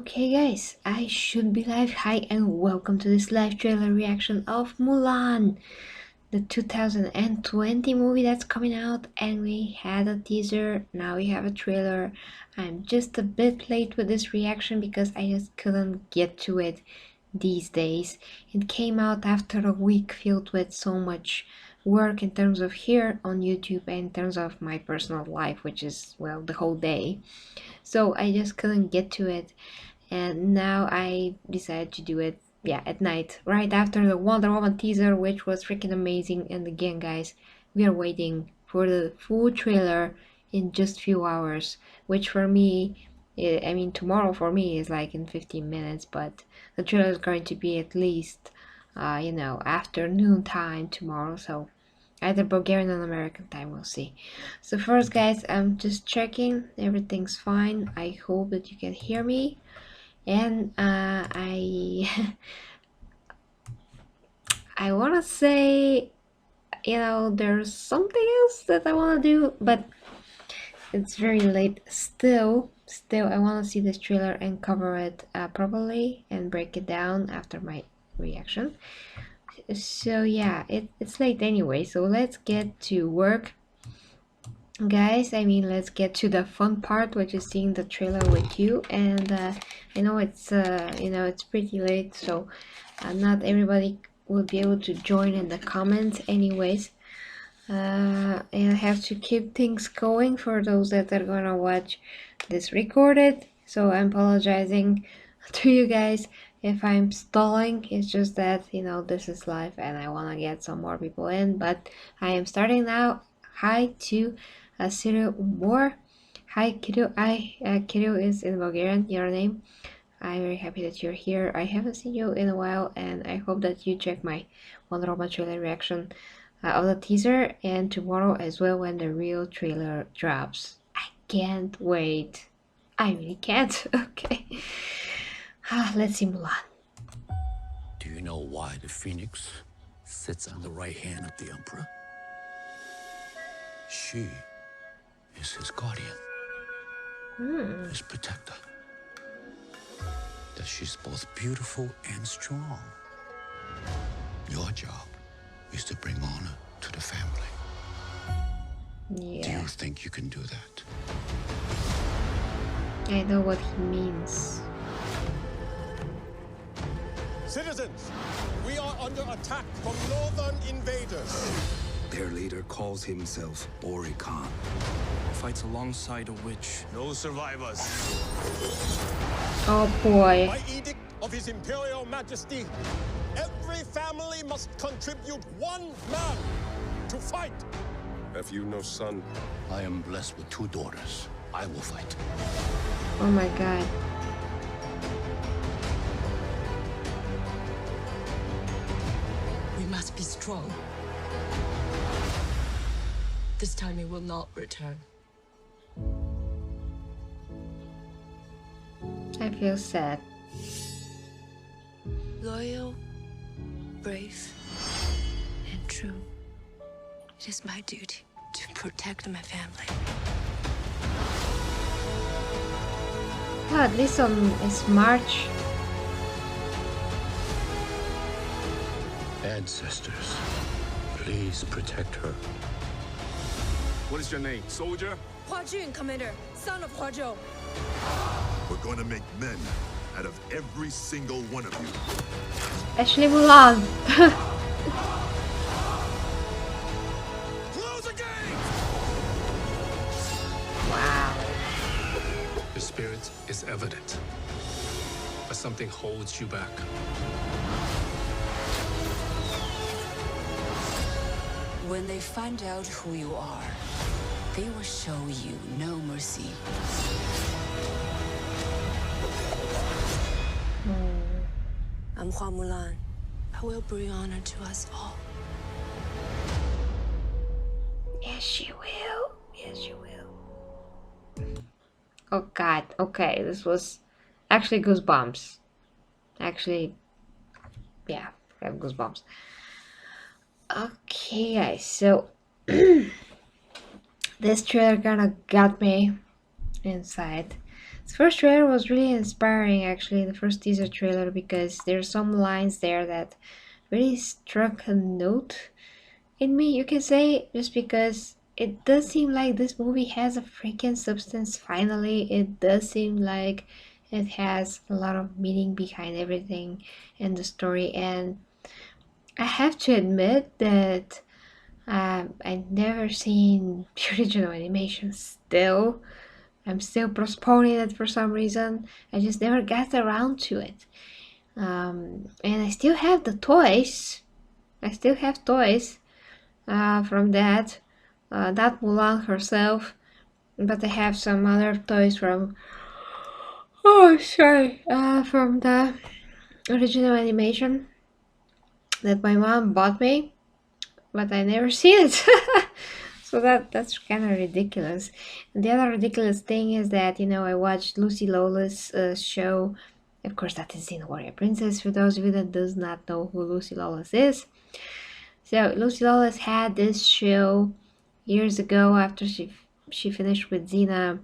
Okay guys, I should be live. Hi and welcome to this live trailer reaction of Mulan, the 2020 movie that's coming out, and we had a teaser, now we have a trailer. I'm just a bit late with this reaction because I just couldn't get to it these days. It came out after a week filled with so much work in terms of here on YouTube and in terms of my personal life, which is, well, the whole day. So I just couldn't get to it, and now I decided to do it, yeah, at night, right after the Wonder Woman teaser, which was freaking amazing. And again guys, we are waiting for the full trailer in just few hours, which for me, I mean tomorrow for me is like in 15 minutes, but the trailer is going to be at least afternoon time tomorrow, so either Bulgarian or American time, we'll see. So first guys, I'm just checking everything's fine. I hope that you can hear me. And I I want to say, there's something else that I want to do, but it's very late still. I want to see this trailer and cover it properly and break it down after my reaction. So yeah, it's late anyway, so let's get to work guys. I mean, let's get to the fun part, which is seeing the trailer with you. And I know it's pretty late, so not everybody will be able to join in the comments anyways. And I have to keep things going for those that are gonna watch this recorded, so I'm apologizing to you guys if I'm stalling. It's just that this is live and I want to get some more people in, but I am starting now. Hi to Cyril Moore. Hi Kirill. Kirill is in Bulgarian, your name. I'm very happy that you're here. I haven't seen you in a while, and I hope that you check my Wonder Woman trailer reaction of the teaser, and tomorrow as well when the real trailer drops. I can't wait. I really can't. Okay. Let's see Mulan. Do you know why the Phoenix sits on the right hand of the Emperor? She is his guardian, his protector. That she's both beautiful and strong. Your job is to bring honor to the family. Yeah. Do you think you can do that? I know what he means. Citizens, we are under attack from northern invaders. Their leader calls himself Ori Khan. Fights alongside a witch. No survivors. Oh boy. By edict of His Imperial Majesty, every family must contribute one man to fight. Have you no son? I am blessed with 2 daughters. I will fight. Oh my god. We must be strong. This time it will not return. I feel sad. Loyal, brave, and true. It is my duty to protect my family. Oh, at least it's March. Ancestors, please protect her. What is your name, soldier? Hua Jun, Commander, son of Hua Zhou. We're going to make men out of every single one of you. Actually, Mulan. Close the gate! Wow. The spirit is evident, but something holds you back. When they find out who you are, they will show you no mercy. I'm Hua Mulan. I will bring honor to us all. Yes, she will. Yes, she will. Oh god. Okay, this was actually goosebumps. Actually, yeah, I have goosebumps. Okay, guys, so this trailer kinda got me inside. The first trailer was really inspiring, actually, the first teaser trailer, because there's some lines there that really struck a note in me, you can say, just because it does seem like this movie has a freaking substance finally. It does seem like it has a lot of meaning behind everything and the story, and I have to admit that I've never seen the original animation still. I'm still postponing it for some reason. I just never got around to it. And I still have the toys. I still have toys from that. Not Mulan herself, but I have some other toys from. Oh, sorry. From the original animation that my mom bought me, but I never seen it. So that's kind of ridiculous. And the other ridiculous thing is that I watched Lucy Lawless show. Of course, that is in Warrior Princess. For those of you that does not know who Lucy Lawless is, so Lucy Lawless had this show years ago after she finished with Xena,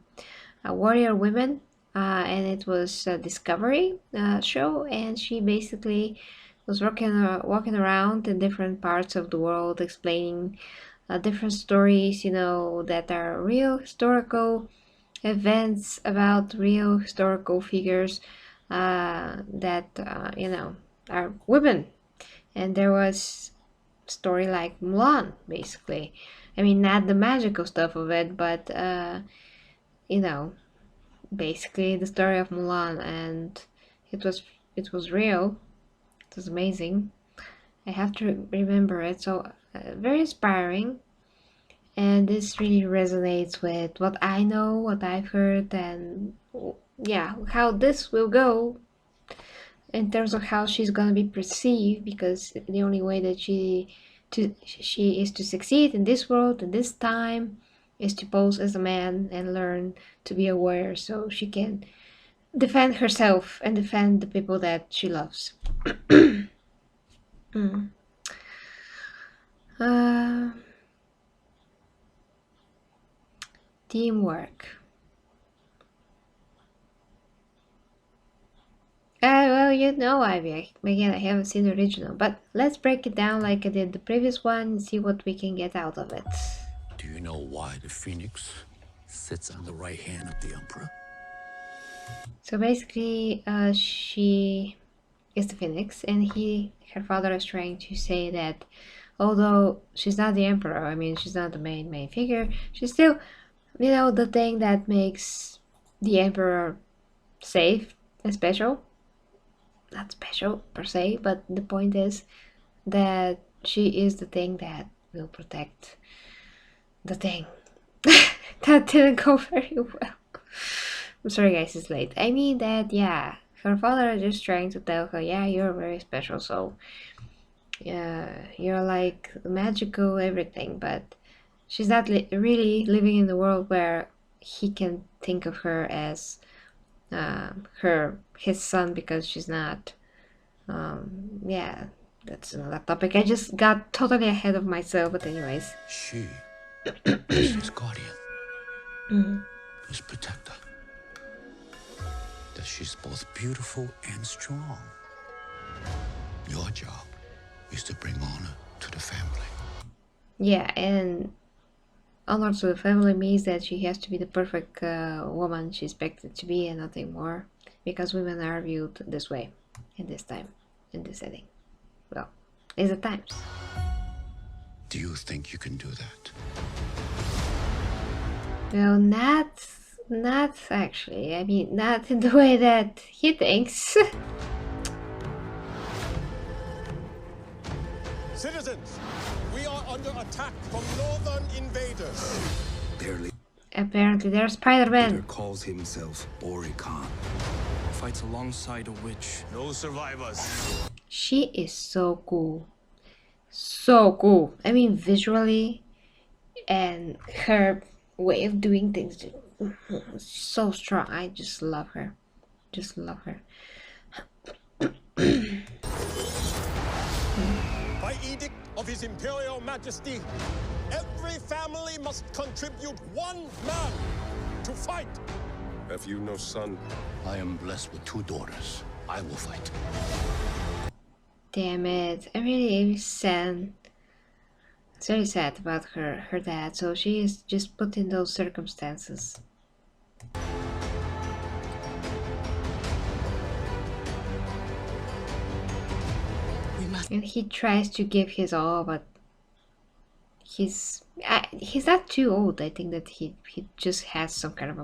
Warrior Women, and it was a Discovery show, and she basically was walking around in different parts of the world explaining different stories, that are real historical events about real historical figures that, are women. And there was story like Mulan, basically. I mean, not the magical stuff of it, but, you know, basically the story of Mulan, and it was real. It was amazing. I have to remember it. So very inspiring, and this really resonates with what I know, what I've heard, and yeah, how this will go in terms of how she's gonna be perceived. Because the only way that she is to succeed in this world, in this time, is to pose as a man and learn to be a warrior, so she can defend herself and defend the people that she loves. Mm. Uh, Teamwork. Well, again, I haven't seen the original, but let's break it down like I did the previous one and see what we can get out of it. Do you know why the Phoenix sits on the right hand of the Emperor? So basically, she is the Phoenix, and her father is trying to say that although she's not the Emperor, I mean, she's not the main figure, she's still, the thing that makes the Emperor safe and special. Not special per se, but the point is that she is the thing that will protect the thing. That didn't go very well. I'm sorry guys, it's late. I mean that, yeah, her father is just trying to tell her, yeah, you're very special, so yeah, you're like magical everything, but she's not really living in the world where he can think of her as his son, because she's not. Yeah, that's another topic. I just got totally ahead of myself, but anyways. She is his guardian, his protector. That she's both beautiful and strong. Your job is to bring honor to the family. Yeah, and honor to the family means that she has to be the perfect woman she's expected to be and nothing more, because women are viewed this way, in this time, in this setting. Well, it's the times. Do you think you can do that? Well, not actually. I mean, not in the way that he thinks. Citizens, we are under attack from northern invaders. Apparently, there's Leader Spider-Man. calls himself Khan. Fights alongside a witch. No survivors. She is so cool. So cool. I mean, visually, and her way of doing things, so strong. I just love her. Just love her. By edict of His Imperial Majesty, every family must contribute one man to fight. Have you no son? I am blessed with 2 daughters. I will fight. Damn it. I really sad. It's very sad about her dad, so she is just put in those circumstances. And he tries to give his all, but he's not too old. I think that he just has some kind of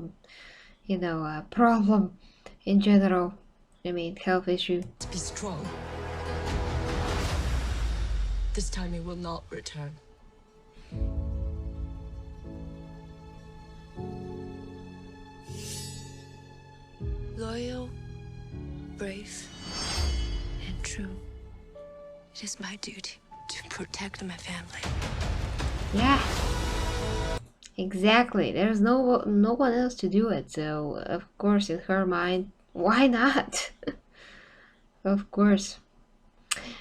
a problem in general. I mean, health issue. Be strong. This time he will not return. Loyal, brave, and true. It is my duty to protect my family. Yeah, exactly. There's no one else to do it, so of course in her mind, why not? Of course.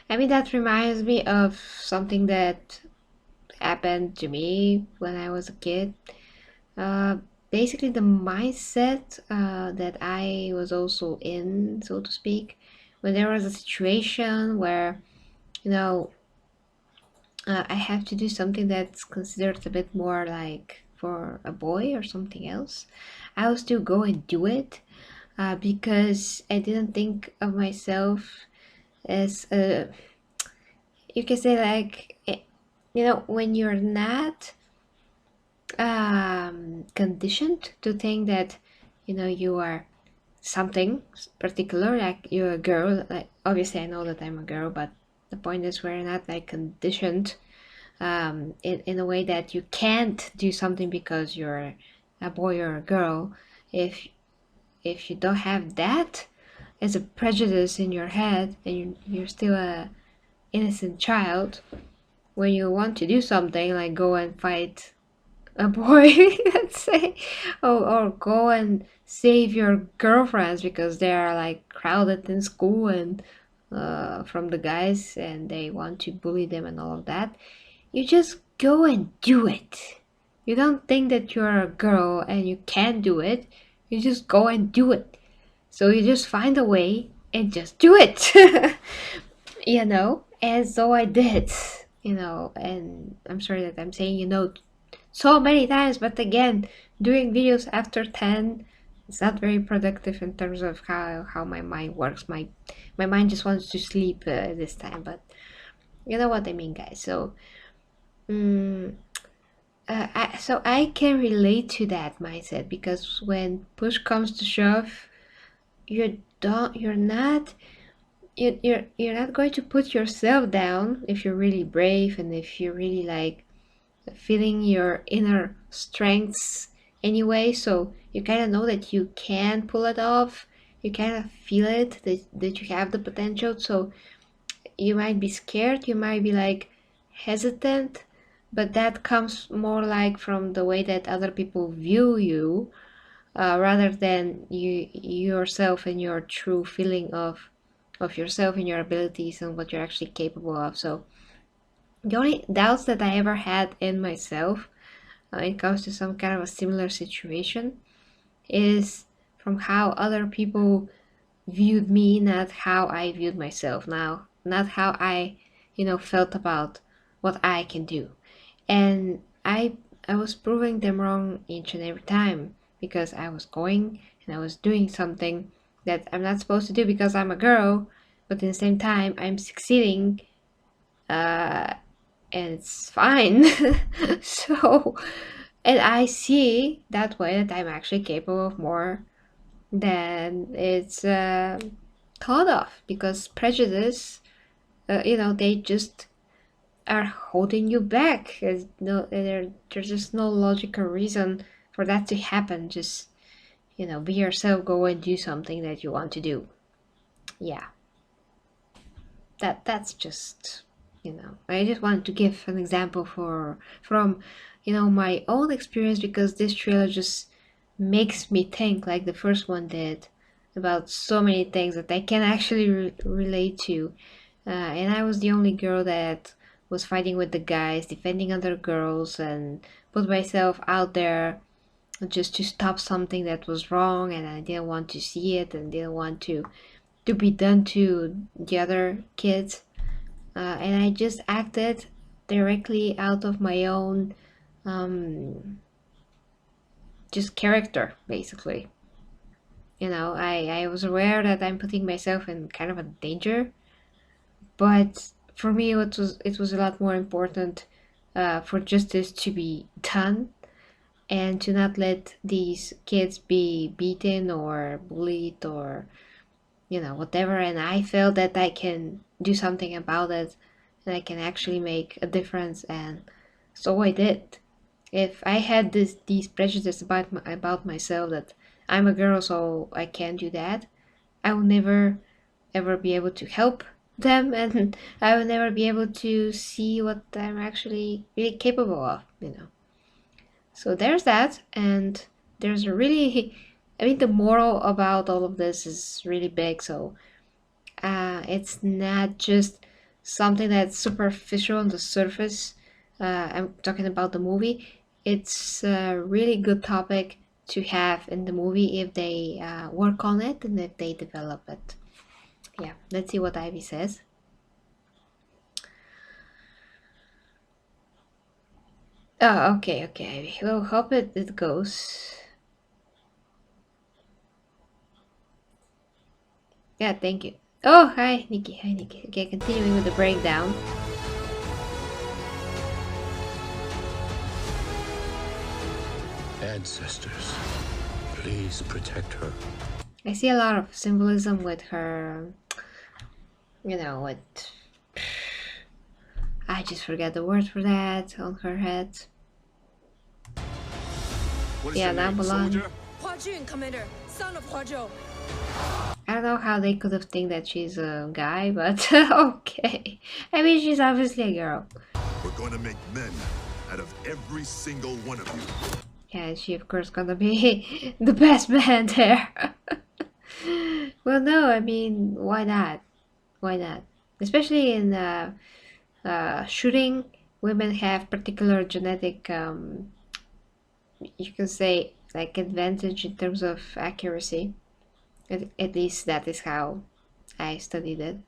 I mean, that reminds me of something that happened to me when I was a kid. Uh, Basically, the mindset that I was also in, so to speak, when there was a situation where, you know, I have to do something that's considered a bit more like for a boy or something else, I will still go and do it because I didn't think of myself as a, you can say like, when you're not conditioned to think that, you are something particular, like you're a girl. Like, obviously I know that I'm a girl, but the point is we're not like conditioned in a way that you can't do something because you're a boy or a girl. If you don't have that as a prejudice in your head, and you're still a innocent child, when you want to do something like go and fight a boy, let's say, or go and save your girlfriends because they are like crowded in school and from the guys, and they want to bully them and all of that, you just go and do it. You don't think that you're a girl and you can't do it. You just go and do it. So you just find a way and just do it. And so I did, and I'm sorry that I'm saying, so many times, but again, doing videos after 10 is not very productive in terms of how my mind works. My mind just wants to sleep this time, but you know what I mean, guys. So I can relate to that mindset, because when push comes to shove, you're not you're not going to put yourself down if you're really brave and if you're really like feeling your inner strengths anyway. So you kind of know that you can pull it off. You kind of feel it, that you have the potential. So you might be scared, you might be like hesitant, but that comes more like from the way that other people view you, rather than yourself and your true feeling of yourself and your abilities and what you're actually capable of. So the only doubts that I ever had in myself when it comes to some kind of a similar situation is from how other people viewed me, not how I viewed myself. Now, not how I, felt about what I can do. And I was proving them wrong each and every time, because I was going and I was doing something that I'm not supposed to do because I'm a girl, but at the same time I'm succeeding, and it's fine. So, and I see that way that I'm actually capable of more than it's thought of, because prejudice, they just are holding you back. There's just no logical reason for that to happen. Just, be yourself, go and do something that you want to do. Yeah, that's just, I just wanted to give an example from my own experience, because this trailer just makes me think, like the first one did, about so many things that I can actually relate to. And I was the only girl that was fighting with the guys, defending other girls, and put myself out there just to stop something that was wrong, and I didn't want to see it and didn't want to be done to the other kids. And I just acted directly out of my own just character, basically. I was aware that I'm putting myself in kind of a danger, but for me it was a lot more important for justice to be done and to not let these kids be beaten or bullied or whatever. And I felt that I can do something about it, and I can actually make a difference, and so I did. If I had these prejudices about myself, that I'm a girl so I can't do that, I will never ever be able to help them, and I will never be able to see what I'm actually really capable of. So there's that, and there's a really, I mean, the moral about all of this is really big. So it's not just something that's superficial on the surface. I'm talking about the movie. It's a really good topic to have in the movie if they work on it and if they develop it. Yeah, let's see what Ivy says. Oh, okay, Ivy. We'll hope it goes. Yeah, thank you. Oh, hi, Nikki. Hi, Nikki. Okay, continuing with the breakdown. Ancestors, please protect her. I see a lot of symbolism with her, with... I just forget the word for that on her head. What is Yeah, your name, Mulan. soldier? Hua Jun, Commander, son of Hua Zhou. I don't know how they could have think that she's a guy, but okay. I mean, she's obviously a girl. We're going to make men out of every single one of you. Yeah, and she of course gonna be the best man there. Well, no, I mean, why not? Why not? Especially in shooting, women have particular genetic, you can say, like advantage in terms of accuracy. At least that is how I studied it.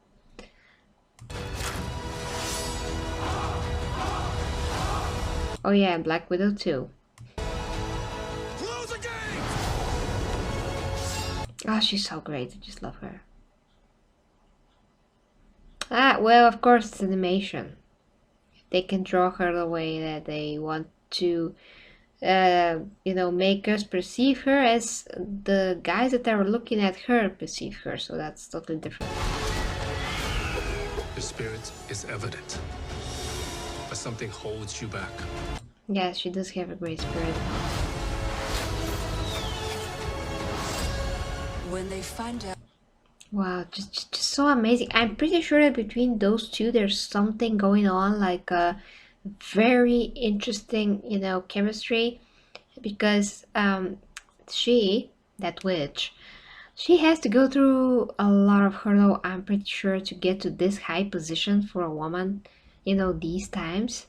Oh yeah, and Black Widow too. Close the gate! Oh, she's so great. I just love her. Well, of course, it's animation. They can draw her the way that they want to, make us perceive her as the guys that are looking at her perceive her. So that's totally different. The spirit is evident, but something holds you back. Yeah, she does have a great spirit. When they find out. Wow, just so amazing. I'm pretty sure that between those two, there's something going on, like a very interesting, chemistry, because she, that witch, she has to go through a lot of hurdle, I'm pretty sure, to get to this high position for a woman, these times.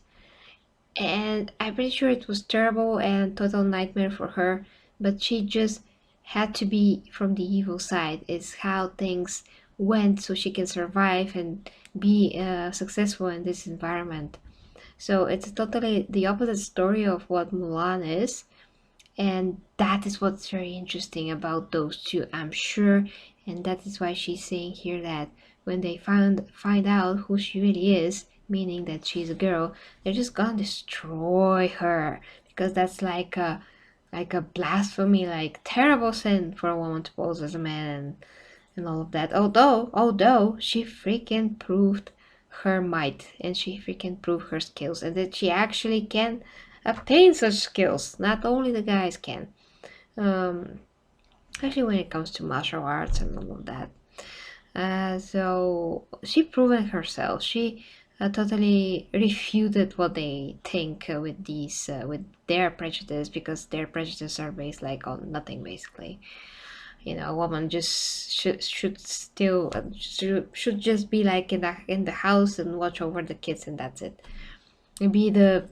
And I'm pretty sure it was terrible and total nightmare for her, but she just had to be from the evil side. It's how things went so she can survive and be successful in this environment. So it's totally the opposite story of what Mulan is, and that is what's very interesting about those two, I'm sure. And that is why she's saying here that when they find out who she really is, meaning that she's a girl, they're just gonna destroy her, because that's like a blasphemy, like terrible sin for a woman to pose as a man, and all of that. Although she freaking proved her might, and she freaking proved her skills, and that she actually can obtain such skills. Not only the guys can. Especially when it comes to martial arts and all of that. So she proven herself. She totally refuted what they think with these with their prejudice, because their prejudices are based like on nothing, basically. A woman just should still should just be like in the house and watch over the kids, and that's it. And be the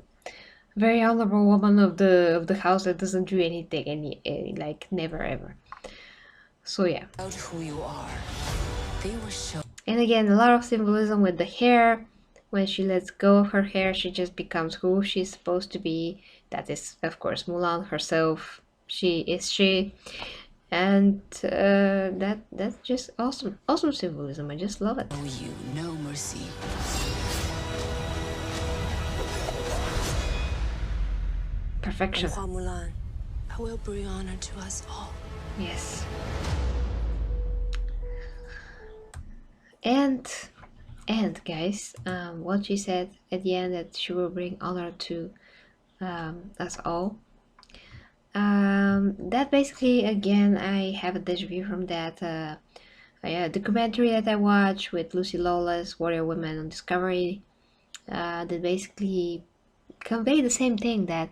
very honorable woman of the house that doesn't do anything, any like never ever. So yeah. Out who you are. They will show. And again, a lot of symbolism with the hair. When she lets go of her hair, she just becomes who she's supposed to be. That is, of course, Mulan herself. She is she, and that's just awesome, awesome symbolism. I just love it. Oh, you no mercy. Perfection. Hua Mulan, I will bring honor to us all. Yes. And guys, what she said at the end, that she will bring honor to us all. That basically, again, I have a deja vu from that documentary that I watched with Lucy Lawless, Warrior Women on Discovery, that basically convey the same thing, that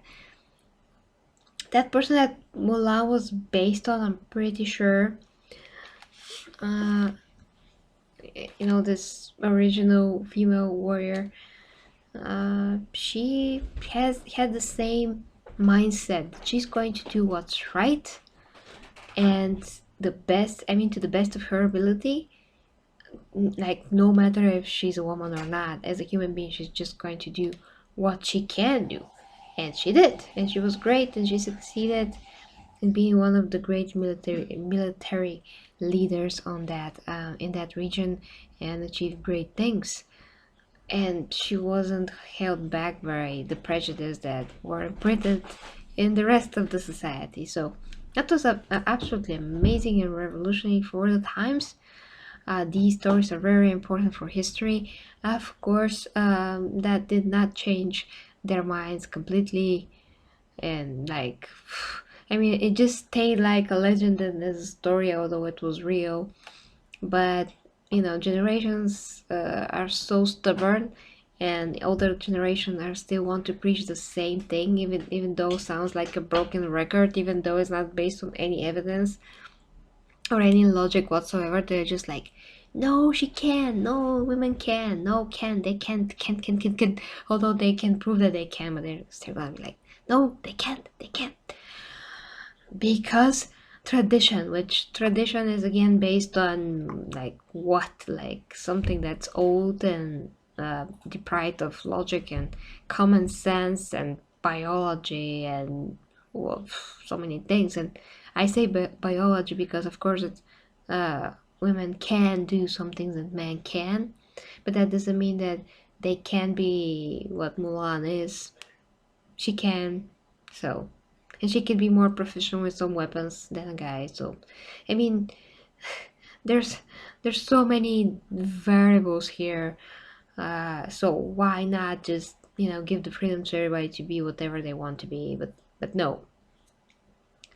person that Mulan was based on, I'm pretty sure, you know, this original female warrior, she had the same mindset. She's going to do what's right, and the best, I mean, to the best of her ability, like no matter if she's a woman or not. As a human being, she's just going to do what she can do, and she did, and she was great, and she succeeded in being one of the great military leaders on that in that region, and achieved great things. And she wasn't held back by the prejudice that were imprinted in the rest of the society. So that was absolutely amazing and revolutionary for the times. These stories are very important for history. Of course, that did not change their minds completely, and like, I mean, it just stayed like a legend and as a story, although it was real. But you know, generations are so stubborn, and the older generation are still want to preach the same thing, even though it sounds like a broken record, even though it's not based on any evidence or any logic whatsoever. They're just like, no, she can, no, women can, no, can, they can, although they can prove that they can, but they're still gonna be like, no, they can't, because tradition, which tradition is again based on like what, like something that's old and deprived of logic and common sense and biology and, well, so many things. And I say biology because of course it's women can do some things that men can, but that doesn't mean that they can be what Mulan is. She can, so, and she can be more proficient with some weapons than a guy. So, I mean, there's so many variables here. So why not just, you know, give the freedom to everybody to be whatever they want to be? But no.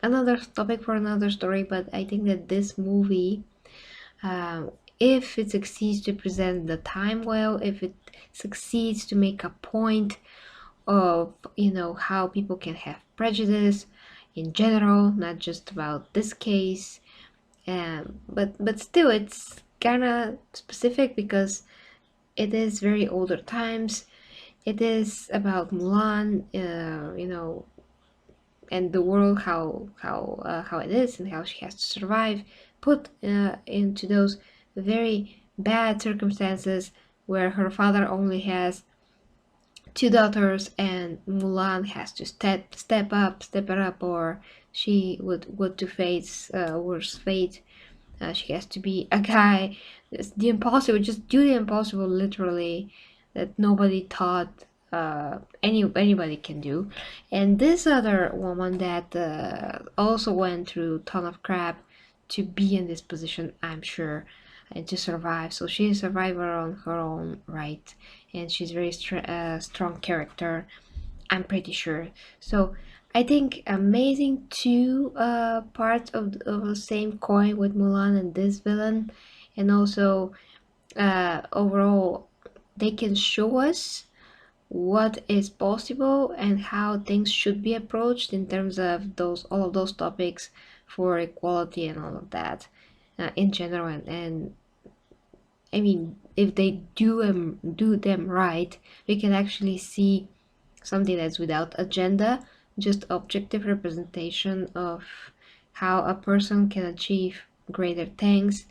Another topic for another story. But I think that this movie, if it succeeds to present the time well, if it succeeds to make a point of, you know, how people can have prejudice in general, not just about this case, but still it's kind of specific because it is very older times. It is about Mulan, you know, and the world, how it is and how she has to survive, put into those very bad circumstances where her father only has two daughters and Mulan has to step it up, or she would to face worse fate. She has to be a guy. It's the impossible, just do the impossible, literally, that nobody thought anybody can do. And this other woman that also went through a ton of crap to be in this position, I'm sure, and to survive. So she's a survivor on her own right, and she's very strong character, I'm pretty sure. So I think amazing two parts of the same coin with Mulan and this villain, and also overall they can show us what is possible and how things should be approached in terms of those, all of those topics for equality and all of that in general. And I mean, if they do them right, we can actually see something that's without agenda, just objective representation of how a person can achieve greater things,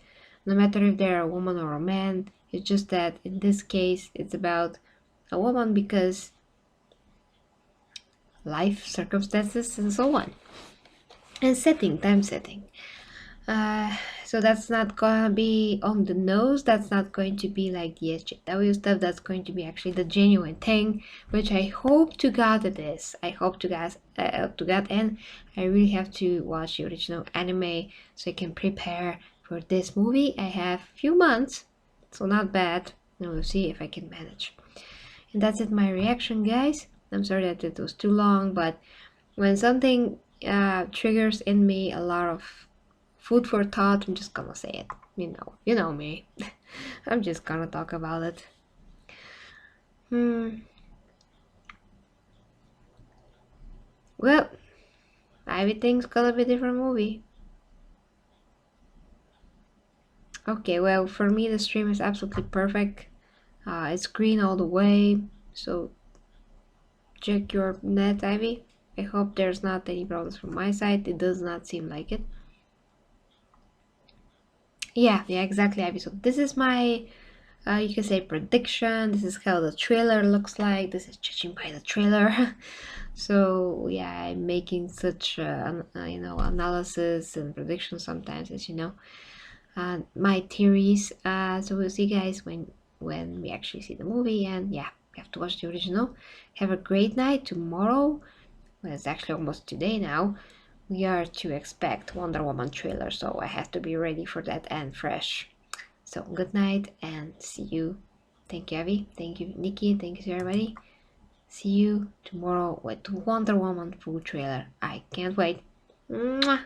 no matter if they're a woman or a man. It's just that in this case it's about a woman because life circumstances and so on, and setting, time setting. So that's not gonna be on the nose, that's not going to be like the SJW stuff, that's going to be actually the genuine thing, which I hope to God it is. I hope to God, and I really have to watch the original anime so I can prepare for this movie. I have a few months, so not bad, and we'll see if I can manage. And that's it, my reaction, guys. I'm sorry that it was too long, but when something triggers in me a lot of food for thought, I'm just gonna say it. You know me. I'm just gonna talk about it. Well, everything's gonna be a different movie. Okay, well, for me the stream is absolutely perfect. It's green all the way, so check your net, Ivy. I hope there's not any problems from my side. It does not seem like it. Yeah, exactly, Ivy. So this is my you can say prediction. This is how the trailer looks like. This is judging by the trailer. So yeah, I'm making such analysis and predictions sometimes, as you know, my theories. So we'll see, guys, when we actually see the movie. And yeah, we have to watch the original. Have a great night. Tomorrow, well, it's actually almost today now, we are to expect Wonder Woman trailer, so I have to be ready for that and fresh. So good night and see you. Thank you, Abby. Thank you, Nikki. Thank you to everybody. See you tomorrow with Wonder Woman full trailer. I can't wait. Mwah!